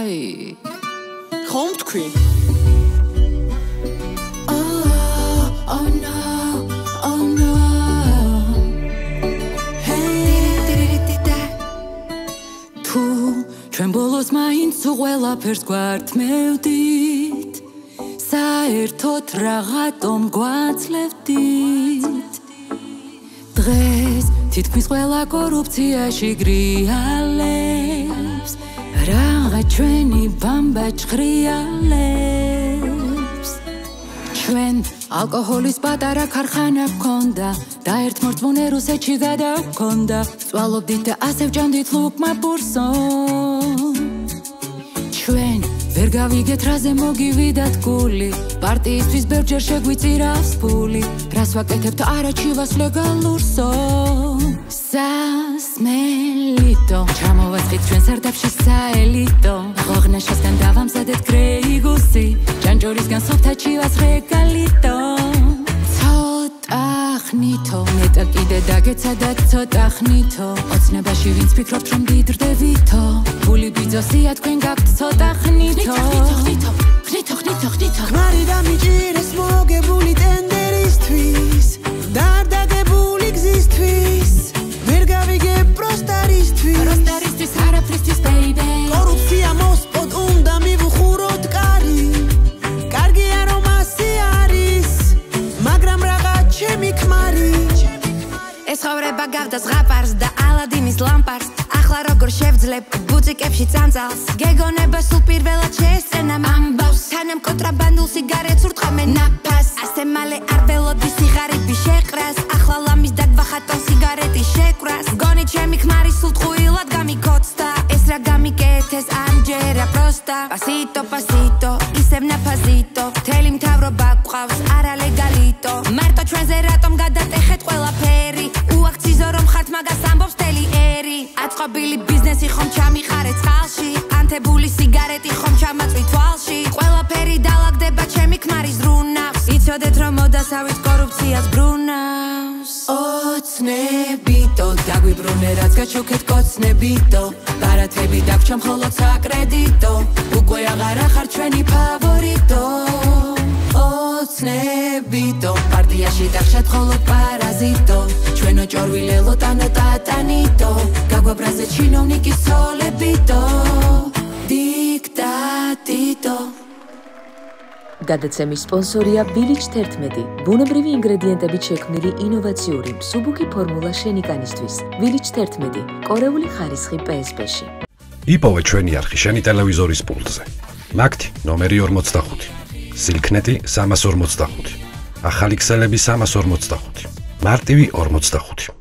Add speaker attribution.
Speaker 1: აი
Speaker 2: ხომ თქვი
Speaker 1: ჩვენ ბოლოს მაინც ყველაფერს გვართმევდით საერთოდ რაღაცომ გვაძლევდით დღეს თითქმის ყველა კორუფციაში გრიალებს რაღაც ჩვენი ბამბა ჭხრიალებს ჩვენ ალკოჰოლის პატარა ქარხანა გქონდა და ერთ მორწმუნე რუსეთში გადავქონდა წვალობდით და ასე ვჭამდით ლუკმა ბურსო ჩვენ ვერ გავიგეთ რაზე მოგივიდათ გული პარტიისთვის ბევრჯერ შეგვიწირავს ფული რას ვაკეთებთ არაჩივას ლეგალურსო სასმელიტო ჩამოვასხით ჩვენ სარდაფში საელიტო ღოღნაშასგან დავამზადეთ გრეიგუსი ჯანჯორისგან სოფთა ჩივას რეგალიტო ცოტახნითო მეტა კიდე დაგეცადათ ცოტახნითო ოცნებაში ვინც ფიქრობთ რომ დიდრდებითო ფული ბიძოსია თქვენ გაქვთ ცოტახნითო ხნითო
Speaker 2: ქმარი დამიჭირეს მოგებული ტენდერისთვის დარდაგებული გზისთვის ვერ გავიგე პროსტარისთვის
Speaker 1: არაფრისთვის baby
Speaker 2: კორუფცია მოსპოთ უნდა მივუხუროთ კარგია რომ ასე არის მაგრამ რაღაც ჩემი ქმარი
Speaker 3: ეს ხოვრება გავდა ზღაპარს და ალადინის ლამპარს ახლა როგორ შევძლებ ბუციკებში წამწალს გეგონება სულ პირველად შეესწენა ამბავს თანამ კონტრაბანდულ სიგარეტს ურტყამე ნაფას ასე მალე არ ველოდი სიღარიბი შეყრას ახლა ლამის დაგვახატონ სიგარეტის შეკვრას გონი ჩემი ქმარი სულ ტყუილად გამიქოცდა ეს რა გამიკეთეს ამჯერა პროსტა პასიტო ისევ ნაფაზიტო მთელი მთავრობა გვყავს არალეგალიტო მარტო ჩვენზე რატომ გადატეხეთ ყველაფერი უაქციზო რომ ხართ მაგას ამბობს მთელი ერი აწყობილი ბიზნესი ხომ ჩამიყარეთ წყალში ანთებული სიგარეტი ხომ ჩამაწვი თვალში ყველაფერი დალაგდება ჩემი ქმარის რუნავს იცოდეთ რომ მოდასავით კორუფციას ბრუნავს ოცნებიტო დაგვიბრუნე რაც გაჩუქეთ კოცნებიტო ბარათები დაგვრჩა მხოლოდ საკრედიტო უკვე აღარ ახარ ჩვენი ფავორიტო ოცნებიტო პარტიაში დაგვრჩათ მხოლოდ პარაზიტო ჩვენო ჭორვილელო ტანეტატანიტო გაგვაბრაზე ჩინოვნიკის ცოლებიტო დიქტატიტო
Speaker 4: გადაცემის სპონსორია Village 11 ბუნებრივი ინგრედიენტებით შექმნილი ინოვაციური მსუბუქი ფორმულა შენიკანისთვის Village 11 კორეული ხარისხი PSP-ში
Speaker 5: იპოვე ჩვენი არხი შენი ტელევიზორის პულტზე მაგთი ნომერი 45 სილქნეტი 345 ახალი ქსელები 345 მარტივი 45